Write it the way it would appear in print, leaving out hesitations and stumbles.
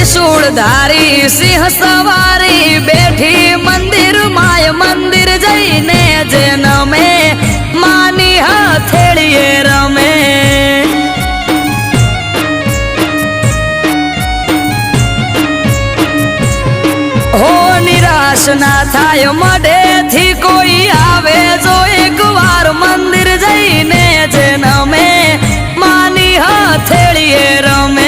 ત્રિશૂળધારી સિંહ સવારી બેઠી મંદિર માય મંદિર જઈને જે નમે માની હથેળીએ રમે હો નિરાશ ના થાય મઢેથી કોઈ આવે જો એકવાર મંદિર જઈને જે નમે માની હથેળીએ રમે